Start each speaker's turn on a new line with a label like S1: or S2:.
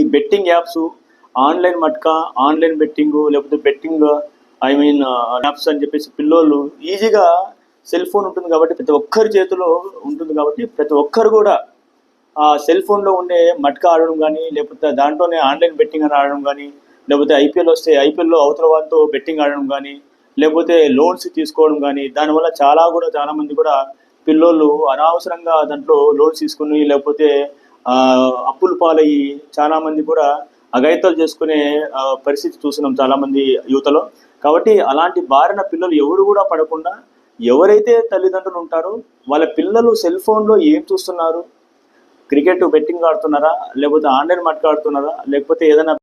S1: Betting apps, online matka, online betting లేకపోతే betting apps అని చెప్పేసి పిల్లోళ్ళు ఈజీగా సెల్ ఫోన్ ఉంటుంది కాబట్టి ప్రతి ఒక్కరి చేతిలో ఉంటుంది కాబట్టి ప్రతి ఒక్కరు కూడా ఆ సెల్ ఫోన్‌లో ఉండే మట్కా ఆడడం గానీ, లేకపోతే దాంట్లోనే ఆన్‌లైన్ బెట్టింగ్ అని ఆడడం గానీ, లేకపోతే ఐపీఎల్ వస్తే ఐపీఎల్‌లో అవతల వాళ్ళతో బెట్టింగ్ ఆడడం గానీ, లేకపోతే లోన్స్ తీసుకోవడం గానీ, దానివల్ల చాలామంది కూడా పిల్లోళ్ళు అనవసరంగా దాంట్లో లోన్స్ తీసుకొని లేకపోతే అప్పుల పాలయ్యి చాలామంది కూడా అఘాయిత్యాలు చేసుకునే పరిస్థితి చూస్తున్నాం చాలామంది యువతలో. కాబట్టి అలాంటి బారిన పిల్లలు ఎవరు కూడా పడకుండా ఎవరైతే తల్లిదండ్రులు ఉంటారో వాళ్ళ పిల్లలు సెల్ ఫోన్‌లో ఏం చూస్తున్నారు? క్రికెట్ బెట్టింగ్ ఆడుతున్నారా? లేకపోతే ఆన్‌లైన్ మట్కా ఆడుతున్నారా? లేకపోతే ఏదైనా